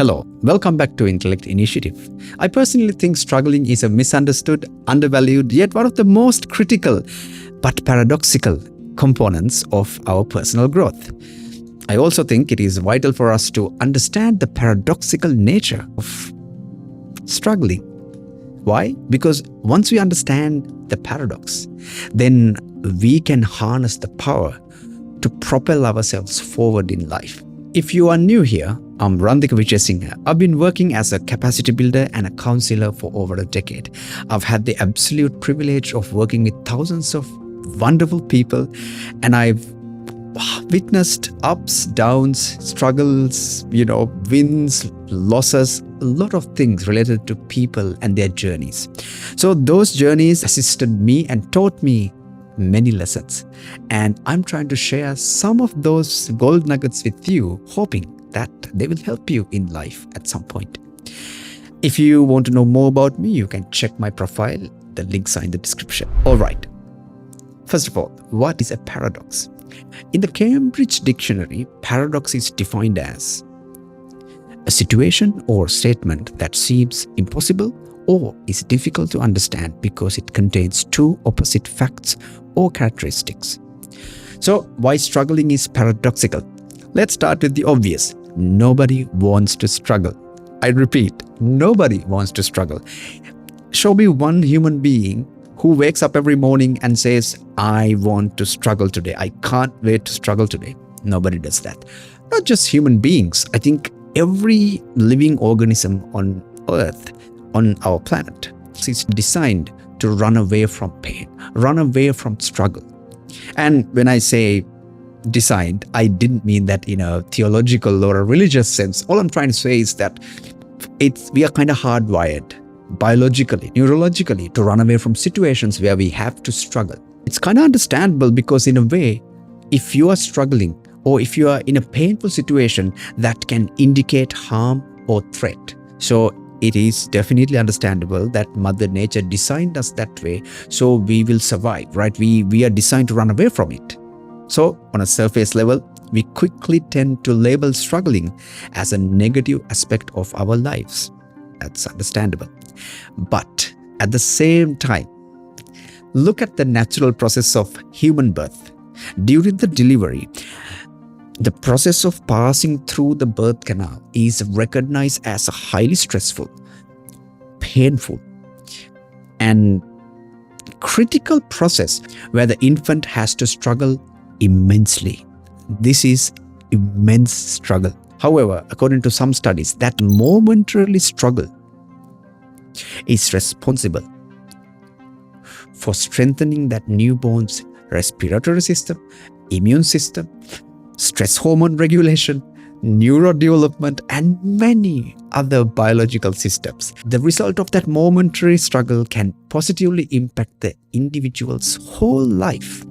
Hello, welcome back to Intellect Initiative. I personally think struggling is a misunderstood, undervalued, yet one of the most critical but paradoxical components of our personal growth. I also think it is vital for us to understand the paradoxical nature of struggling. Why? Because once we understand the paradox, then we can harness the power to propel ourselves forward in life. If you are new here, I'm Randhika Vijayasinghe. I've been working as a capacity builder and a counselor for over a decade. I've had the absolute privilege of working with thousands of wonderful people, and I've witnessed ups, downs, struggles, wins, losses, a lot of things related to people and their journeys. So those journeys assisted me and taught me many lessons. And I'm trying to share some of those gold nuggets with you, hoping that they will help you in life at some point. If you want to know more about me, you can check my profile. The links are in the description. All right. First of all, what is a paradox? In the Cambridge Dictionary, paradox is defined as a situation or statement that seems impossible or is difficult to understand because it contains two opposite facts or characteristics. So, why struggling is paradoxical? Let's start with the obvious. Nobody wants to struggle. I repeat, nobody wants to struggle. Show me one human being who wakes up every morning and says, I want to struggle today. I can't wait to struggle today. Nobody does that. Not just human beings. I think every living organism on Earth, on our planet, is designed to run away from pain, run away from struggle. And when I say designed, I didn't mean that in a theological or a religious sense. All I'm trying to say is that we are kind of hardwired biologically, neurologically, to run away from situations where we have to struggle. It's kind of understandable because in a way, if you are struggling or if you are in a painful situation, that can indicate harm or threat. So it is definitely understandable that Mother Nature designed us that way so we will survive, right? We are designed to run away from it. So on a surface level, we quickly tend to label struggling as a negative aspect of our lives. That's understandable. But at the same time, look at the natural process of human birth. During the delivery, the process of passing through the birth canal is recognized as a highly stressful, painful, and critical process where the infant has to struggle immensely. This is immense struggle. However, according to some studies, that momentarily struggle is responsible for strengthening that newborn's respiratory system, immune system, stress hormone regulation, neurodevelopment, and many other biological systems. The result of that momentary struggle can positively impact the individual's whole life.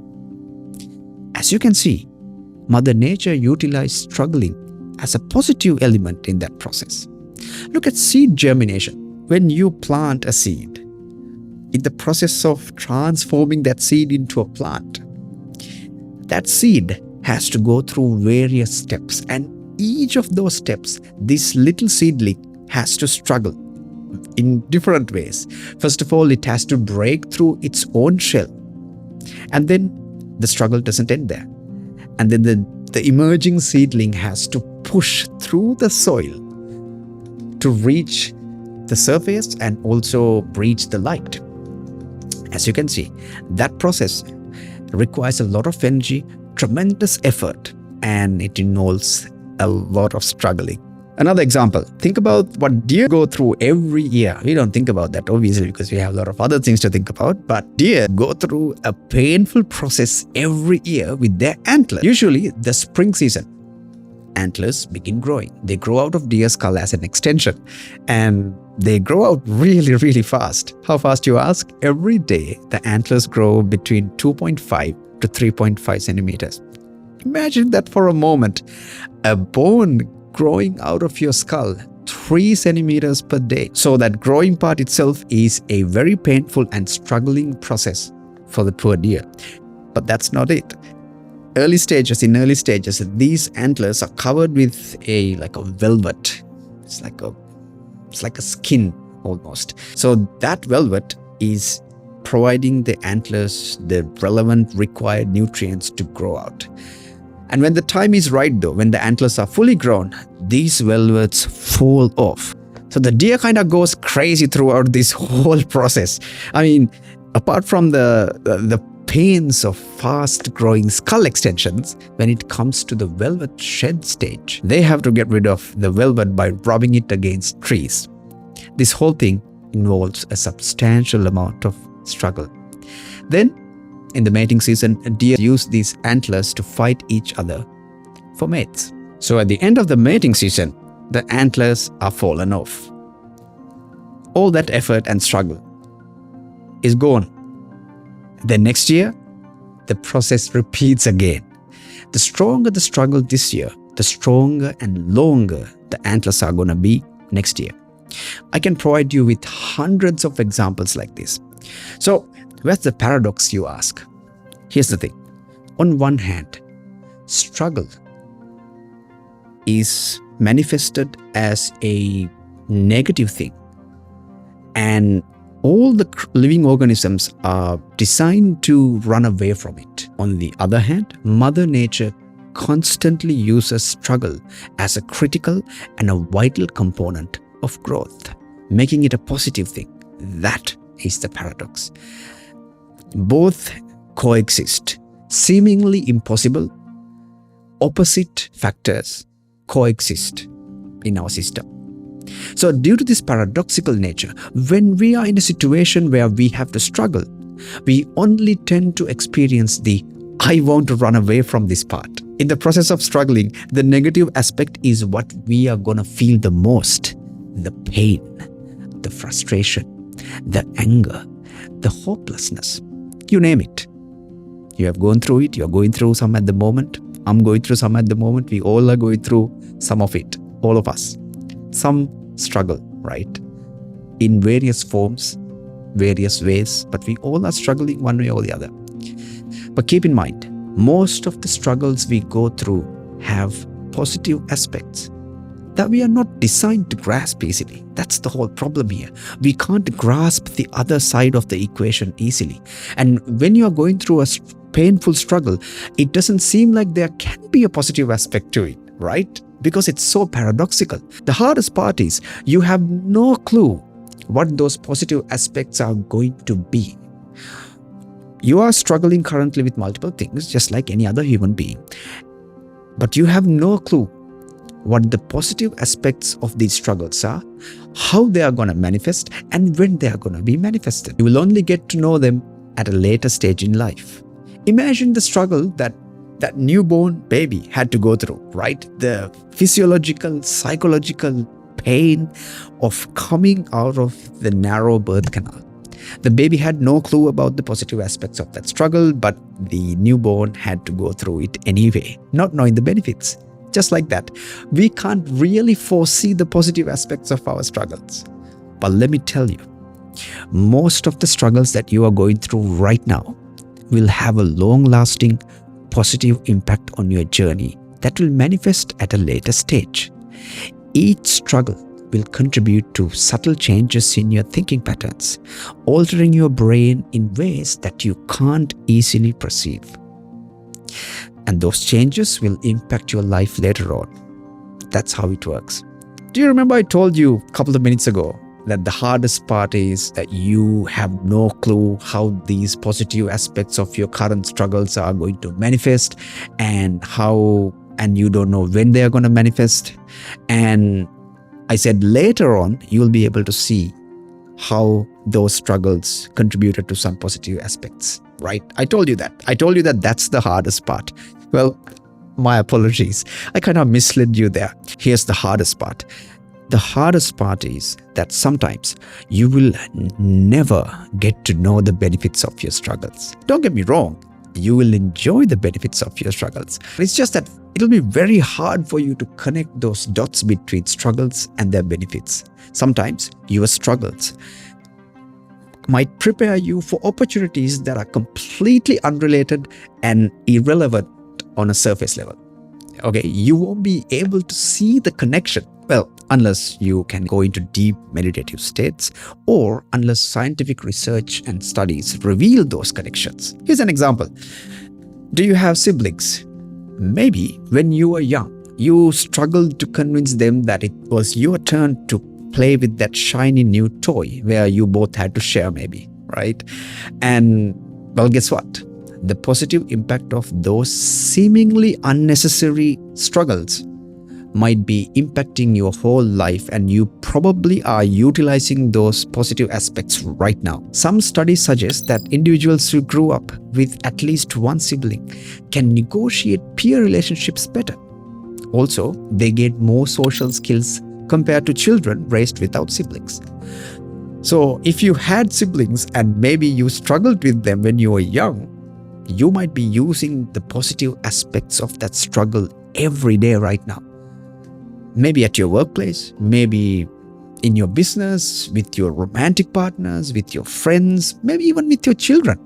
As you can see, Mother Nature utilized struggling as a positive element in that process. Look at seed germination. When you plant a seed, in the process of transforming that seed into a plant, that seed has to go through various steps, and each of those steps, this little seedling has to struggle in different ways. First of all, it has to break through its own shell, and then the struggle doesn't end there. And then the emerging seedling has to push through the soil to reach the surface and also reach the light. As you can see, that process requires a lot of energy, tremendous effort, and it involves a lot of struggling. Another example, think about what deer go through every year. We don't think about that obviously because we have a lot of other things to think about, but deer go through a painful process every year with their antlers. Usually the spring season, antlers begin growing. They grow out of deer skull as an extension, and they grow out really, really fast. How fast, you ask? Every day, the antlers grow between 2.5 to 3.5 centimeters. Imagine that for a moment. A bone growing out of your skull 3 centimeters per day. So that growing part itself is a very painful and struggling process for the poor deer. But that's not it. In early stages, these antlers are covered with like a velvet It's like a skin almost. So that velvet is providing the antlers the relevant required nutrients to grow out. And when the time is right though, when the antlers are fully grown, these velvets fall off. So the deer kind of goes crazy throughout this whole process. I mean, apart from the pains of fast growing skull extensions, when it comes to the velvet shed stage, they have to get rid of the velvet by rubbing it against trees. This whole thing involves a substantial amount of struggle. Then, in the mating season, deer use these antlers to fight each other for mates. So at the end of the mating season, the antlers are fallen off. All that effort and struggle is gone. Then next year, the process repeats again. The stronger the struggle this year, the stronger and longer the antlers are going to be next year. I can provide you with hundreds of examples like this. So, where's the paradox, you ask? Here's the thing. On one hand, struggle is manifested as a negative thing, and all the living organisms are designed to run away from it. On the other hand, Mother Nature constantly uses struggle as a critical and a vital component of growth, making it a positive thing. That is the paradox. Both coexist. Seemingly impossible, opposite factors coexist in our system. So due to this paradoxical nature, when we are in a situation where we have to struggle, we only tend to experience the I want to run away from this part. In the process of struggling, the negative aspect is what we are going to feel the most. The pain, the frustration, the anger, the hopelessness, you name it. You have gone through it, you're going through some at the moment, I'm going through some at the moment, we all are going through some of it, all of us. Some struggle, right? In various forms, various ways, but we all are struggling one way or the other. But keep in mind, most of the struggles we go through have positive aspects that we are not designed to grasp easily. That's the whole problem here. We can't grasp the other side of the equation easily. And when you are going through a painful struggle, it doesn't seem like there can be a positive aspect to it, right? Because it's so paradoxical. The hardest part is you have no clue what those positive aspects are going to be. You are struggling currently with multiple things, just like any other human being. But you have no clue what the positive aspects of these struggles are, how they are going to manifest, and when they are going to be manifested. You will only get to know them at a later stage in life. Imagine the struggle that newborn baby had to go through, right? The physiological, psychological pain of coming out of the narrow birth canal. The baby had no clue about the positive aspects of that struggle, but the newborn had to go through it anyway, not knowing the benefits. Just like that, we can't really foresee the positive aspects of our struggles. But let me tell you, most of the struggles that you are going through right now will have a long-lasting positive impact on your journey that will manifest at a later stage. Each struggle will contribute to subtle changes in your thinking patterns, altering your brain in ways that you can't easily perceive. And those changes will impact your life later on. That's how it works. Do you remember I told you a couple of minutes ago that the hardest part is that you have no clue how these positive aspects of your current struggles are going to manifest, and you don't know when they are going to manifest. And I said later on, you will be able to see how those struggles contributed to some positive aspects, right? I told you that that's the hardest part. Well, my apologies. I kind of misled you there. Here's the hardest part. The hardest part is that sometimes you will never get to know the benefits of your struggles. Don't get me wrong. You will enjoy the benefits of your struggles. It's just that it'll be very hard for you to connect those dots between struggles and their benefits. Sometimes your struggles might prepare you for opportunities that are completely unrelated and irrelevant on a surface level. Okay, you won't be able to see the connection Well, unless you can go into deep meditative states or unless scientific research and studies reveal those connections. Here's an example. Do you have siblings? Maybe when you were young, you struggled to convince them that it was your turn to play with that shiny new toy where you both had to share maybe, right? And well, guess what? The positive impact of those seemingly unnecessary struggles might be impacting your whole life, and you probably are utilizing those positive aspects right now. Some studies suggest that individuals who grew up with at least one sibling can negotiate peer relationships better. Also, they gain more social skills compared to children raised without siblings. So, if you had siblings and maybe you struggled with them when you were young, you might be using the positive aspects of that struggle every day right now. Maybe at your workplace, maybe in your business, with your romantic partners, with your friends, maybe even with your children.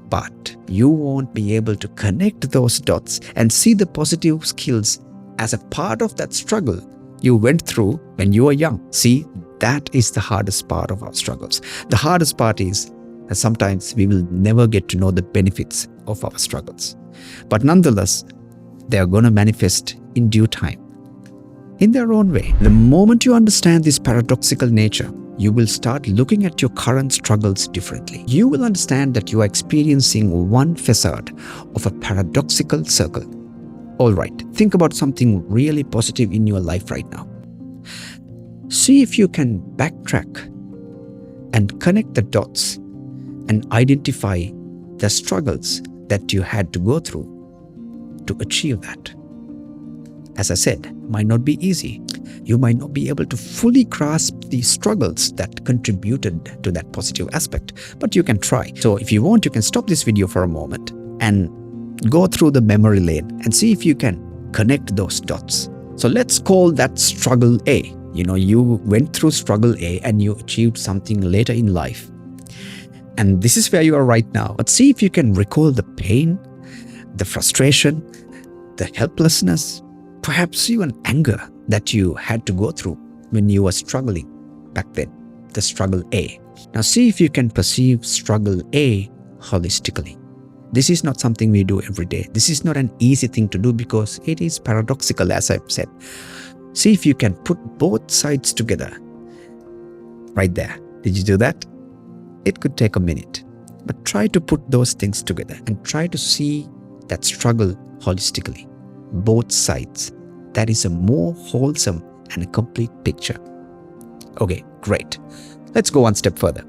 But you won't be able to connect those dots and see the positive skills as a part of that struggle you went through when you were young. See, that is the hardest part of our struggles. The hardest part is that sometimes we will never get to know the benefits of our struggles. But nonetheless, they are going to manifest in due time, in their own way. The moment you understand this paradoxical nature, you will start looking at your current struggles differently. You will understand that you are experiencing one facade of a paradoxical circle. All right, think about something really positive in your life right now. See if you can backtrack and connect the dots and identify the struggles that you had to go through to achieve that. As I said, might not be easy. You might not be able to fully grasp the struggles that contributed to that positive aspect, but you can try. So if you want, you can stop this video for a moment and go through the memory lane and see if you can connect those dots. So let's call that struggle A. You went through struggle A and you achieved something later in life. And this is where you are right now. But see if you can recall the pain, the frustration, the helplessness, perhaps even anger that you had to go through when you were struggling back then, the struggle A. Now see if you can perceive struggle A holistically. This is not something we do every day. This is not an easy thing to do because it is paradoxical, as I've said. See if you can put both sides together. Right there. Did you do that? It could take a minute. But try to put those things together and try to see that struggle holistically. Both sides. That is a more wholesome and a complete picture. Okay, great. Let's go one step further.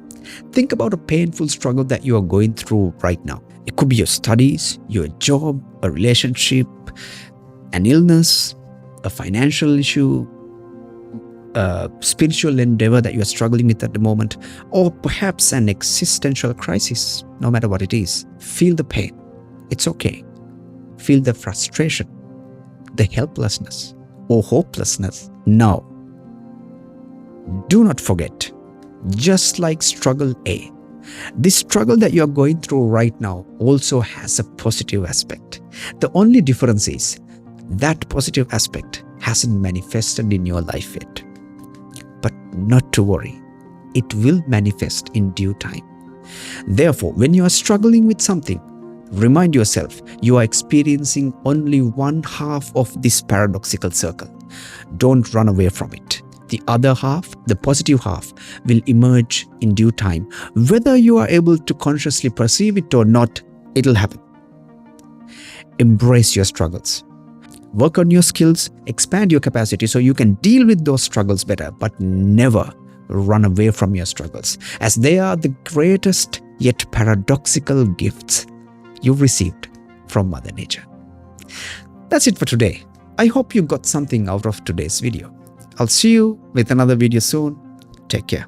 Think about a painful struggle that you are going through right now. It could be your studies, your job, a relationship, an illness, a financial issue, a spiritual endeavor that you are struggling with at the moment, or perhaps an existential crisis. No matter what it is, feel the pain. It's okay. Feel the frustration, the helplessness or hopelessness. Now, do not forget, just like struggle A, this struggle that you are going through right now also has a positive aspect. The only difference is that positive aspect hasn't manifested in your life yet. But not to worry, it will manifest in due time. Therefore, when you are struggling with something, remind yourself you are experiencing only one half of this paradoxical circle. Don't run away from it. The other half, the positive half, will emerge in due time. Whether you are able to consciously perceive it or not, it'll happen. Embrace your struggles. Work on your skills, expand your capacity so you can deal with those struggles better, but never run away from your struggles, as they are the greatest yet paradoxical gifts you've received from Mother Nature. That's it for today. I hope you got something out of today's video. I'll see you with another video soon. Take care.